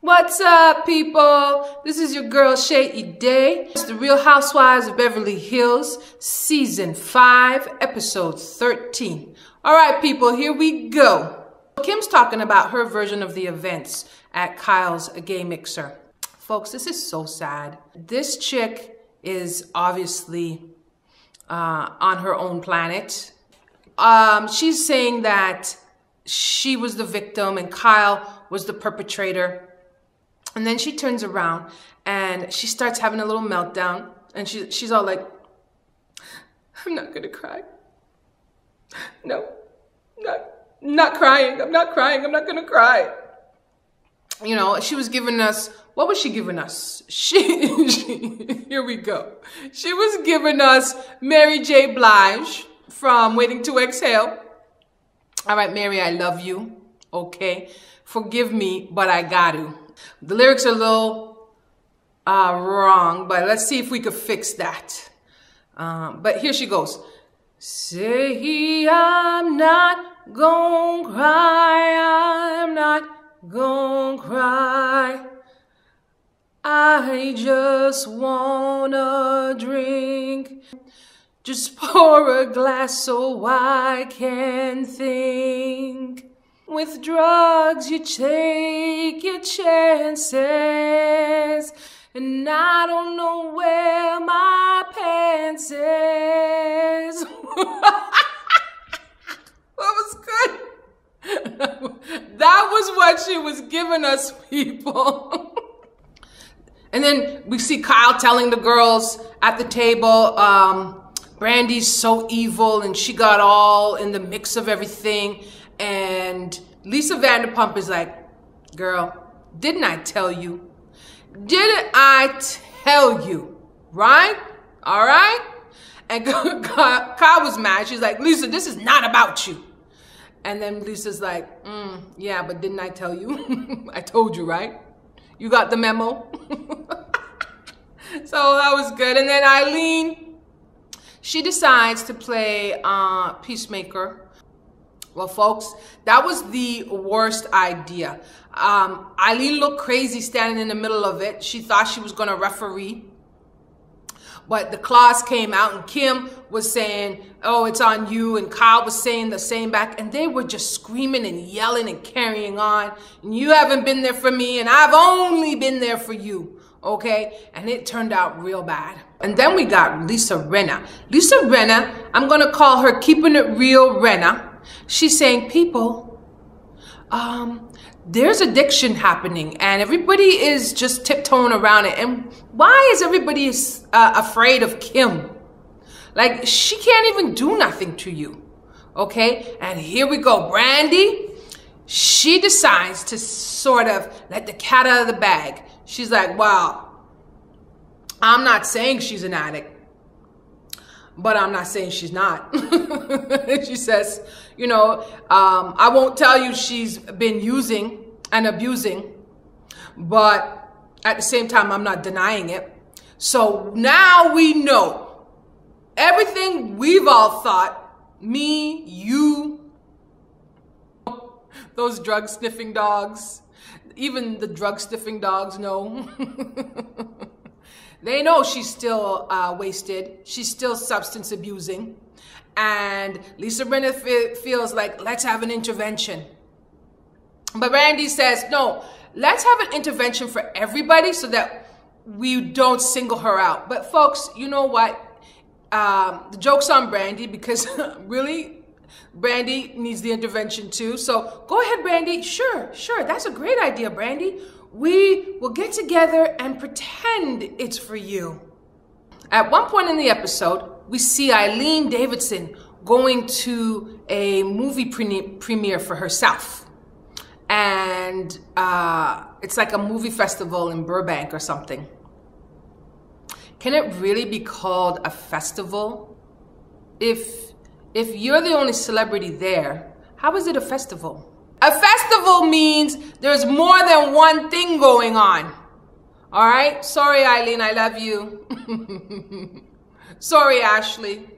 What's up, people? This is your girl, Chay Eday. It's the Real Housewives of Beverly Hills, Season 5, Episode 13. All right, people, here we go. Kim's talking about her version of the events at Kyle's gay mixer. Folks, this is so sad. This chick is obviously on her own planet. She's saying that she was the victim and Kyle was the perpetrator. And then she turns around and she starts having a little meltdown. And she's all like, I'm not gonna cry. No, not crying. I'm not crying. I'm not gonna cry. You know, she was giving us, what was she giving us? Here we go. She was giving us Mary J. Blige from Waiting to Exhale. All right, Mary, I love you. Okay. Forgive me, but I got to. The lyrics are a little wrong, but let's see if we could fix that. But here she goes. Say I'm not gonna cry, I'm not gonna cry. I just wanna drink. Just pour a glass so I can think. With drugs, you take your chances, and I don't know where my pants is. That was good. That was what she was giving us, people. And then we see Kyle telling the girls at the table, Brandi's so evil, and she got all in the mix of everything. And Lisa Vanderpump is like, girl, didn't I tell you? Didn't I tell you? Right? All right? And Kyle was mad. She's like, Lisa, this is not about you. And then Lisa's like, yeah, but didn't I tell you? I told you, right? You got the memo? So that was good. And then Eileen, she decides to play Peacemaker. Well, folks, that was the worst idea. Eileen looked crazy standing in the middle of it. She thought she was going to referee. But the claws came out and Kim was saying, oh, it's on you. And Kyle was saying the same back. And they were just screaming and yelling and carrying on. And you haven't been there for me and I've only been there for you. Okay? And it turned out real bad. And then we got Lisa Rinna. Lisa Rinna, I'm going to call her Keeping It Real Rinna. She's saying, people, there's addiction happening and everybody is just tiptoeing around it. And why is everybody afraid of Kim? Like, she can't even do nothing to you. Okay? And here we go. Brandi, she decides to sort of let the cat out of the bag. She's like, wow, I'm not saying she's an addict. But I'm not saying she's not. She says, you know, I won't tell you she's been using and abusing, but at the same time, I'm not denying it. So now we know everything we've all thought, me, you, those drug sniffing dogs, even the drug sniffing dogs know. They know she's still wasted. She's still substance abusing. And Lisa Rinna feels like, let's have an intervention. But Brandi says, no, let's have an intervention for everybody so that we don't single her out. But folks, you know what? The joke's on Brandi because really, Brandi needs the intervention too. So go ahead, Brandi. Sure. That's a great idea, Brandi. We will get together and pretend it's for you. At one point in the episode, we see Eileen Davidson going to a movie premiere for herself. And it's like a movie festival in Burbank or something. Can it really be called a festival? If you're the only celebrity there, how is it a festival? A festival means there's more than one thing going on. All right? Sorry, Eileen, I love you. Sorry, Ashley.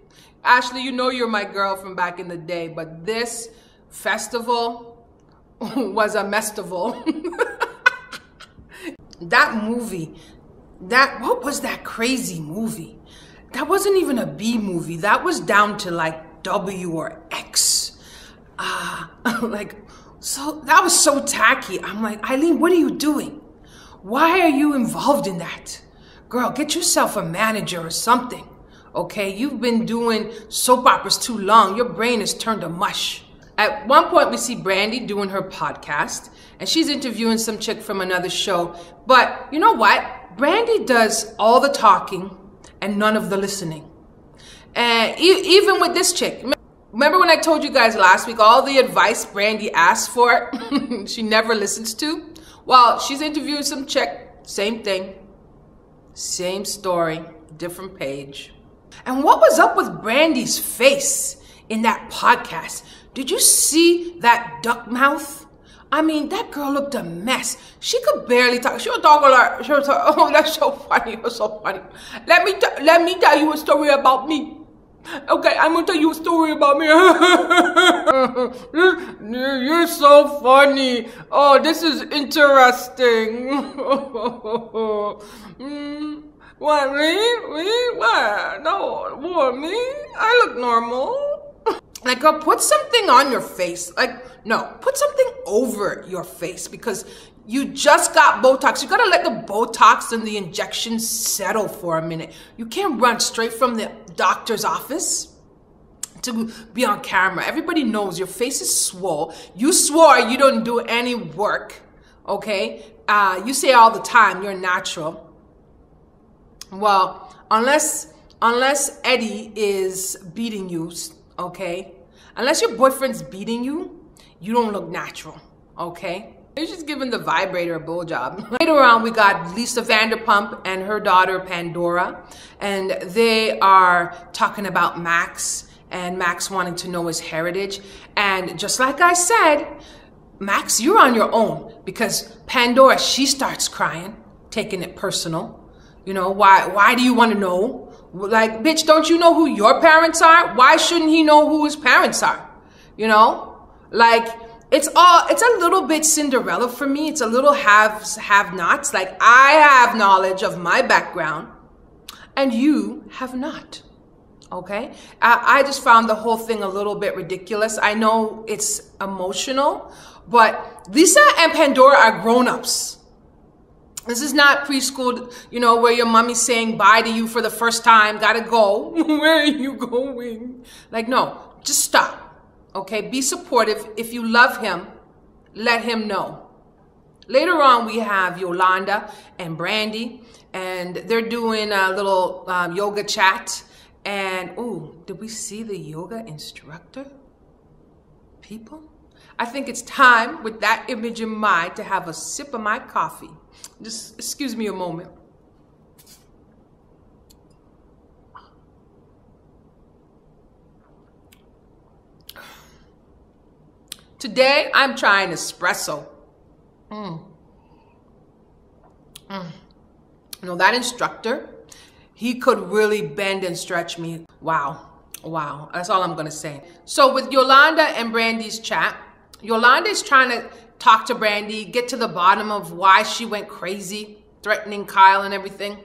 Ashley, you know you're my girl from back in the day, but this festival was a mestival. that movie, what was that crazy movie? That wasn't even a B movie. That was down to like W or X. Like, so that was so tacky. I'm like, Eileen, what are you doing? Why are you involved in that? Girl, get yourself a manager or something. Okay, you've been doing soap operas too long. Your brain has turned to mush. At one point, we see Brandi doing her podcast, and she's interviewing some chick from another show. But you know what? Brandi does all the talking and none of the listening. And even with this chick, remember when I told you guys last week, all the advice Brandi asks for, she never listens to? Well, she's interviewing some chick, same thing, same story, different page. And what was up with Brandi's face in that podcast? Did you see that duck mouth? I mean, that girl looked a mess. She could barely talk. She was talking like, oh, that's so funny. It was so funny. Let me tell you a story about me. Okay, I'm gonna tell you a story about me. You're so funny. Oh, this is interesting. What, me? What? No, what, me? I look normal. Like, girl, put something on your face. Like, no, put something over your face because you just got Botox. You gotta let the Botox and the injections settle for a minute. You can't run straight from the doctor's office to be on camera. Everybody knows your face is swole. You swore you don't do any work, okay? You say all the time you're natural. Well, unless Eddie is beating you, okay? Unless your boyfriend's beating you, you don't look natural, okay? You're just giving the vibrator a blowjob. Later on, we got Lisa Vanderpump and her daughter Pandora, and they are talking about Max, and Max wanting to know his heritage. And just like I said, Max, you're on your own because Pandora, she starts crying, taking it personal. You know, why do you want to know? Like, bitch, don't you know who your parents are? Why shouldn't he know who his parents are? You know, like, it's a little bit Cinderella for me. It's a little have-nots. Like, I have knowledge of my background and you have not. Okay? I just found the whole thing a little bit ridiculous. I know it's emotional, but Lisa and Pandora are grown-ups. This is not preschool, you know, where your mommy's saying bye to you for the first time. Gotta go. Where are you going? Like, no, just stop. Okay, be supportive. If you love him, let him know. Later on, we have Yolanda and Brandi, and they're doing a little yoga chat. And, ooh, did we see the yoga instructor? People? I think it's time, with that image in mind, to have a sip of my coffee. Just excuse me a moment. Today, I'm trying espresso. You know, that instructor, he could really bend and stretch me. Wow. Wow. That's all I'm going to say. So with Yolanda and Brandi's chat, Yolanda is trying to talk to Brandi, get to the bottom of why she went crazy, threatening Kyle and everything.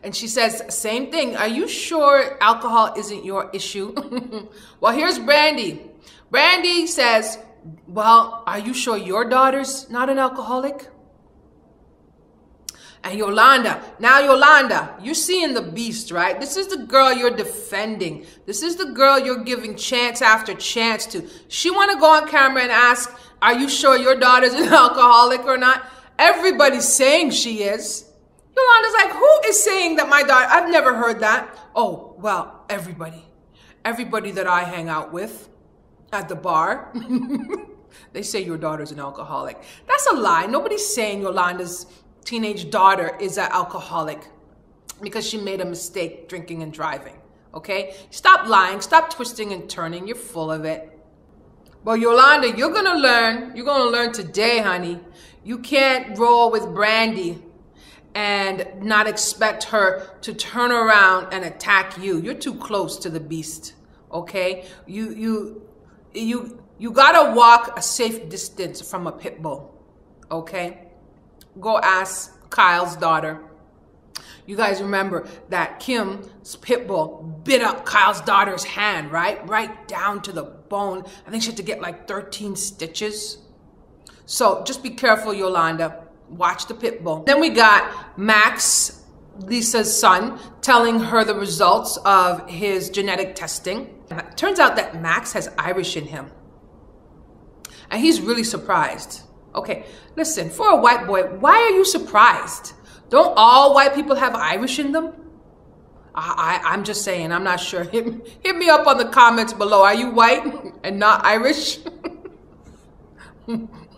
And she says, same thing. Are you sure alcohol isn't your issue? Well, here's Brandi. Brandi says, well, are you sure your daughter's not an alcoholic? And Yolanda, now Yolanda, you're seeing the beast, right? This is the girl you're defending. This is the girl you're giving chance after chance to. She want to go on camera and ask, are you sure your daughter's an alcoholic or not? Everybody's saying she is. Yolanda's like, who is saying that my daughter? I've never heard that. Oh, well, everybody. Everybody that I hang out with at the bar, they say your daughter's an alcoholic. That's a lie. Nobody's saying Yolanda's teenage daughter is an alcoholic because she made a mistake drinking and driving. Okay? Stop lying. Stop twisting and turning. You're full of it. Well, Yolanda, you're going to learn. You're going to learn today, honey. You can't roll with Brandi and not expect her to turn around and attack you. You're too close to the beast. Okay? You got to walk a safe distance from a pit bull. Okay? go ask Kyle's daughter. You guys remember that Kim's pit bull bit up Kyle's daughter's hand, right? Right down to the bone. I think she had to get like 13 stitches. So just be careful, Yolanda. Watch the pit bull. Then we got Max, Lisa's son, telling her the results of his genetic testing. And it turns out that Max has Irish in him. And he's really surprised. Okay, listen, for a white boy, why are you surprised? Don't all white people have Irish in them? I'm just saying, I'm not sure. Hit me up on the comments below. Are you white and not Irish?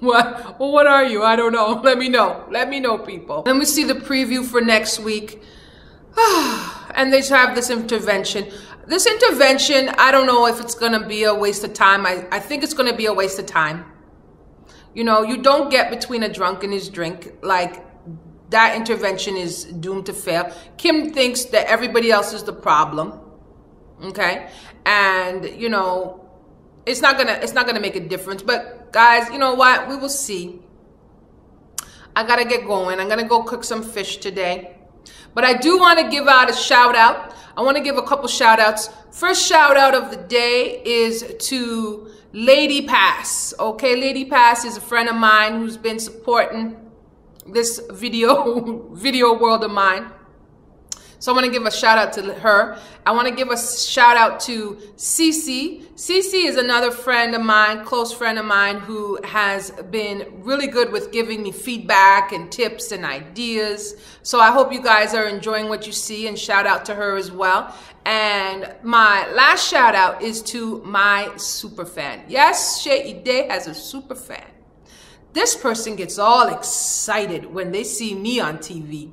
What? Well, what are you? I don't know. Let me know. Let me know, people. Then we see the preview for next week. And they have this intervention. This intervention, I don't know if it's going to be a waste of time. I think it's going to be a waste of time. You know, you don't get between a drunk and his drink. Like, that intervention is doomed to fail. Kim thinks that everybody else is the problem. Okay? And, you know, it's not gonna make a difference. But guys, you know what? We will see. I gotta get going. I'm gonna go cook some fish today. But I do want to give out a shout out. I want to give a couple shout outs. First shout out of the day is to Lady Pass. Okay, Lady Pass is a friend of mine who's been supporting this video world of mine. So I want to give a shout out to her. I want to give a shout out to Cece. Cece is another friend of mine, close friend of mine, who has been really good with giving me feedback and tips and ideas. So I hope you guys are enjoying what you see, and shout out to her as well. And my last shout out is to my super fan. Yes, Chay Eday has a super fan. This person gets all excited when they see me on TV.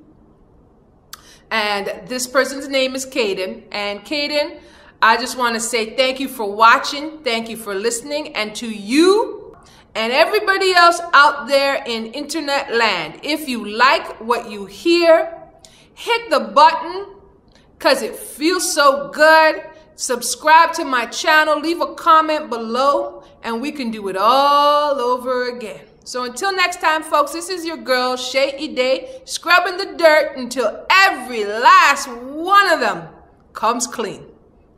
And this person's name is Caden. And Caden, I just want to say thank you for watching. Thank you for listening. And to you and everybody else out there in internet land, if you like what you hear, hit the button because it feels so good. Subscribe to my channel. Leave a comment below and we can do it all over again. So until next time, folks, this is your girl, Chay Eday, scrubbing the dirt until every last one of them comes clean.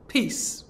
Peace.